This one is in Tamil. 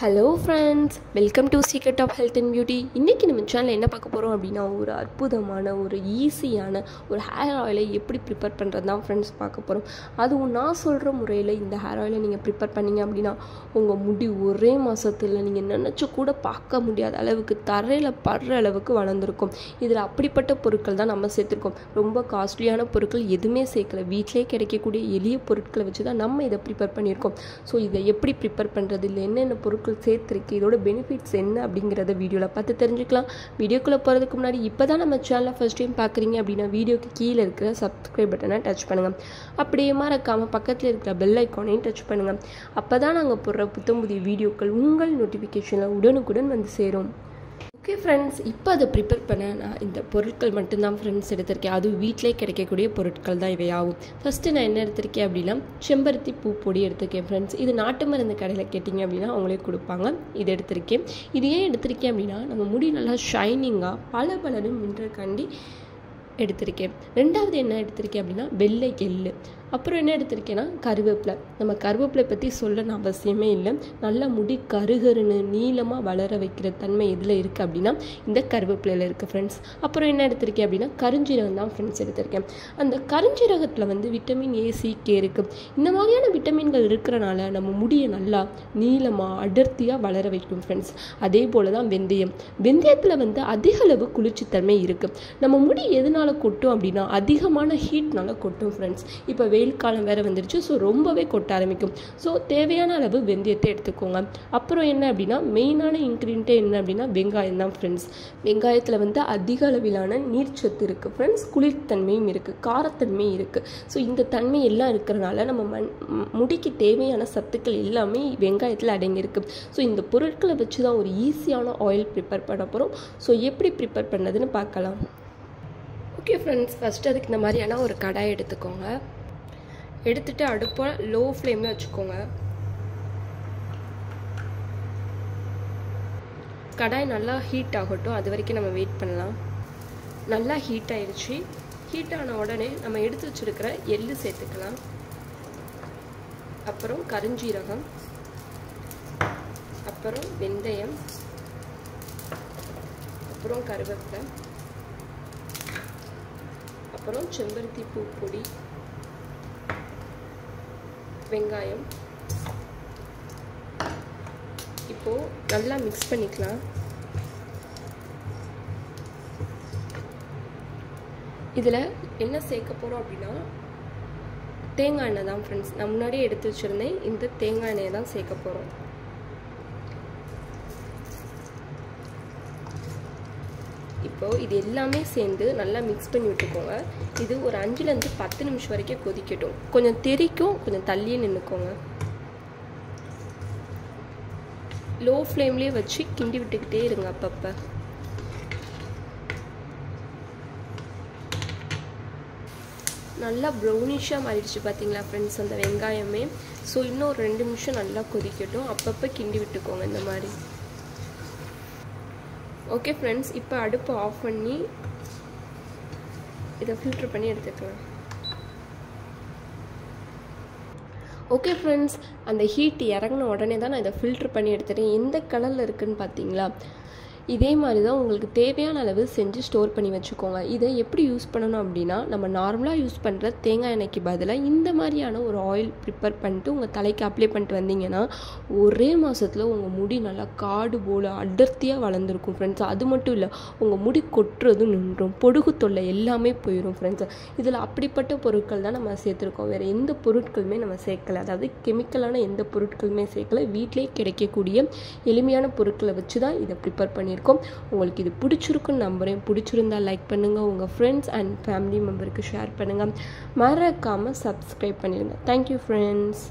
Hello friends, welcome to secret of health and beauty. இன்றைக்கி நம்ம சேனலில் என்ன பார்க்க போகிறோம் அப்படின்னா, ஒரு அற்புதமான ஒரு ஈஸியான ஒரு ஹேர் ஆயிலை எப்படி ப்ரிப்பேர் பண்ணுறது தான் ஃப்ரெண்ட்ஸ் பார்க்க போகிறோம். அதுவும் நான் சொல்கிற முறையில் இந்த ஹேர் ஆயிலை நீங்கள் ப்ரிப்பேர் பண்ணிங்க அப்படின்னா உங்கள் முடி ஒரே மாதத்தில் நீங்கள் நினச்சி கூட பார்க்க முடியாத அளவுக்கு தரையில் படுற அளவுக்கு வளர்ந்துருக்கும். இதில் அப்படிப்பட்ட பொருட்கள் தான் நம்ம சேர்த்துருக்கோம். ரொம்ப காஸ்ட்லியான பொருட்கள் எதுவுமே சேர்க்கல, வீட்டிலே கிடைக்கக்கூடிய எளிய பொருட்களை வச்சு தான் நம்ம இதை ப்ரிப்பேர் பண்ணியிருக்கோம். ஸோ இதை எப்படி ப்ரிப்பேர் பண்ணுறது, இல்லை என்னென்ன பொருட்கள் சேர்த்துருக்கு, இதோட பெனிஃபிட்ஸ் என்ன அப்படிங்கிறத வீடியோவில் பார்த்து தெரிஞ்சுக்கலாம். வீடியோக்குள்ளே போகிறதுக்கு முன்னாடி இப்போ தான் நம்ம சேனலை ஃபர்ஸ்ட் டைம் பார்க்குறீங்க அப்படின்னா வீடியோக்கு கீழே இருக்கிற சப்ஸ்கிரைப் பட்டனை டச் பண்ணுங்கள். அப்படியே மறக்காமல் பக்கத்தில் இருக்கிற பெல் ஐக்கானையும் டச் பண்ணுங்கள். அப்போ தான் நாங்கள் போடுற புத்தம் புதிய வீடியோக்கள் உங்கள் நோட்டிஃபிகேஷனில் உடனுக்குடன் வந்து சேரும். ஓகே ஃப்ரெண்ட்ஸ், இப்போ அதை ப்ரிப்பேர் பண்ண நான் இந்த பொருட்கள் மட்டும்தான் ஃப்ரெண்ட்ஸ் எடுத்திருக்கேன். அதுவும் வீட்டிலே கிடைக்கக்கூடிய பொருட்கள் தான் இவையாகும். ஃபஸ்ட்டு நான் என்ன எடுத்திருக்கேன் அப்படின்னா, செம்பருத்தி பூ பொடி எடுத்திருக்கேன் ஃப்ரெண்ட்ஸ். இது நாட்டு மருந்து கடையில் கேட்டிங்க அப்படின்னா அவங்களே கொடுப்பாங்க. இது எடுத்திருக்கேன். இது ஏன் எடுத்திருக்கேன் அப்படின்னா, நம்ம முடி நல்லா ஷைனிங்காக பளபளன்னு மின்றக்காண்டி எடுத்திருக்கேன். ரெண்டாவது என்ன எடுத்திருக்கேன் அப்படின்னா, வெள்ளை எள்ளு. அப்புறம் என்ன எடுத்திருக்கேன்னா, கருவேப்பிலை. நம்ம கருவேப்பிலை பற்றி சொல்லணும் அவசியமே இல்லை. நல்லா முடி கருகருன்னு நீளமாக வளர வைக்கிற தன்மை எதில் இருக்குது அப்படின்னா இந்த கருவேப்பிலையில் இருக்குது ஃப்ரெண்ட்ஸ். அப்புறம் என்ன எடுத்திருக்கேன் அப்படின்னா, கருஞ்சீரகம் தான் ஃப்ரெண்ட்ஸ் எடுத்திருக்கேன். அந்த கருஞ்சீரகத்தில் வந்து விட்டமின் ஏ, சி, கே இருக்குது. இந்த மாதிரியான விட்டமின்கள் இருக்கிறனால நம்ம முடியை நல்லா நீளமாக அடர்த்தியாக வளர வைக்கும் ஃப்ரெண்ட்ஸ். அதே போல் தான் வெந்தயம். வெந்தயத்தில் வந்து அதிக அளவு குளிர்ச்சித்தன்மை இருக்குது. நம்ம முடி எதனால கொட்டும் அப்படின்னா, அதிகமான ஹீட்னால கொட்டும் ஃப்ரெண்ட்ஸ். இப்போ வெயில் காலம் வேறு வந்துடுச்சு, ஸோ ரொம்பவே கொட்ட ஆரம்பிக்கும். ஸோ தேவையான அளவு வெந்தயத்தை எடுத்துக்கோங்க. அப்புறம் என்ன அப்படின்னா, மெயினான இன்க்ரீடியன்ட்டே என்ன அப்படின்னா வெங்காயம் தான் ஃப்ரெண்ட்ஸ். வெங்காயத்தில் வந்து அதிக அளவிலான நீர்ச்சத்து இருக்குது ஃப்ரெண்ட்ஸ். குளிர்த்தன்மையும் இருக்குது, காரத்தன்மையும் இருக்குது. ஸோ இந்த தன்மை எல்லாம் இருக்கிறனால நம்ம முடிக்கு தேவையான சத்துக்கள் எல்லாமே வெங்காயத்தில் அடங்கியிருக்கு. ஸோ இந்த பொருட்களை வச்சு தான் ஒரு ஈஸியான ஆயில் ப்ரிப்பேர் பண்ண போகிறோம். ஸோ எப்படி ப்ரிப்பேர் பண்ணதுன்னு பார்க்கலாம். ஓகே ஃப்ரெண்ட்ஸ், ஃபஸ்ட்டு அதுக்கு இந்த மாதிரியான ஒரு கடாய் எடுத்துக்கோங்க. எடுத்துகிட்டு அடுப்பை லோ ஃப்ளேமில் வச்சுக்கோங்க. கடாய் நல்லா ஹீட் ஆகட்டும், அது வரைக்கும் நம்ம வெயிட் பண்ணலாம். நல்லா ஹீட் ஆயிடுச்சு. ஹீட் ஆன உடனே நம்ம எடுத்து வச்சுருக்கிற எள்ளு சேர்த்துக்கலாம். அப்புறம் கருஞ்சீரகம், அப்புறம் வெந்தயம், அப்புறம் கருவேப்பிலை, அப்புறம் செம்பருத்தி பூ பொடி, வெங்காயம். இப்போது நல்லா மிக்ஸ் பண்ணிக்கலாம். இதில் என்ன சேர்க்க போகிறோம் அப்படின்னா, தேங்காய் எண்ணெய் தான் ஃப்ரெண்ட்ஸ். நான் முன்னாடியே எடுத்து வச்சுருந்தேன். இந்த தேங்காய் எண்ணெயை தான் சேர்க்க போகிறோம். இப்போது இது எல்லாமே சேர்ந்து நல்லா மிக்ஸ் பண்ணி விட்டுக்கோங்க. இது ஒரு 5லேருந்து 10 நிமிஷம் வரைக்கும் கொதிக்கட்டும். கொஞ்சம் தெறிக்கும், கொஞ்சம் தள்ளியே நின்றுக்கோங்க. லோ ஃப்ளேம்லேயே வச்சு கிண்டி விட்டுக்கிட்டே இருங்க அப்பப்போ. நல்லா ப்ரௌனிஷாக மாறிடுச்சு பார்த்தீங்களா ஃப்ரெண்ட்ஸ் அந்த வெங்காயமே. ஸோ இன்னும் ஒரு 2 நிமிஷம் நல்லா கொதிக்கட்டும். அப்பப்போ கிண்டி விட்டுக்கோங்க இந்த மாதிரி. ஓகே ஃப்ரெண்ட்ஸ், இப்போ அடுப்பை ஆஃப் பண்ணி இதை ஃபில்டர் பண்ணி எடுத்துக்கலாம். ஓகே ஃப்ரெண்ட்ஸ், அந்த ஹீட் இறங்கின உடனே தான் நான் இதை ஃபில்டர் பண்ணி எடுத்துட்டேன். எந்த கலரில் இருக்குதுன்னு பார்த்தீங்களா? இதே மாதிரி தான் உங்களுக்கு தேவையான அளவு செஞ்சு ஸ்டோர் பண்ணி வச்சுக்கோங்க. இதை எப்படி யூஸ் பண்ணணும் அப்படின்னா, நம்ம நார்மலாக யூஸ் பண்ணுற தேங்காய் எண்ணெய்க்கு பதிலாக இந்த மாதிரியான ஒரு ஆயில் ப்ரிப்பேர் பண்ணிட்டு உங்கள் தலைக்கு அப்ளை பண்ணிட்டு வந்தீங்கன்னா ஒரே மாதத்தில் உங்கள் முடி நல்லா காடு போல் அடர்த்தியாக வளர்ந்துருக்கும் ஃப்ரெண்ட்ஸ். அது மட்டும் இல்லை, உங்கள் முடி கொட்டுறதும் நின்றும், பொடுகு தொல்லை எல்லாமே போயிடும் ஃப்ரெண்ட்ஸ். இதில் அப்படிப்பட்ட பொருட்கள் தான் நம்ம சேர்த்துருக்கோம். வேறு எந்த பொருட்களுமே நம்ம சேர்க்கலை. அதாவது கெமிக்கலான எந்த பொருட்களுமே சேர்க்கலை. வீட்டிலே கிடைக்கக்கூடிய எளிமையான பொருட்களை வச்சு தான் இதை ப்ரிப்பேர் பண்ணியிருக்கோம். உங்களுக்கு இது பிடிச்சிருக்குன்னு நம்புகிறேன். பிடிச்சிருந்தால் லைக் பண்ணுங்கள், உங்கள் ஃப்ரெண்ட்ஸ் அண்ட் ஃபேமிலி மெம்பருக்கு ஷேர் பண்ணுங்கள். மறக்காமல் சப்ஸ்கிரைப் பண்ணிடுங்க. Thank you friends.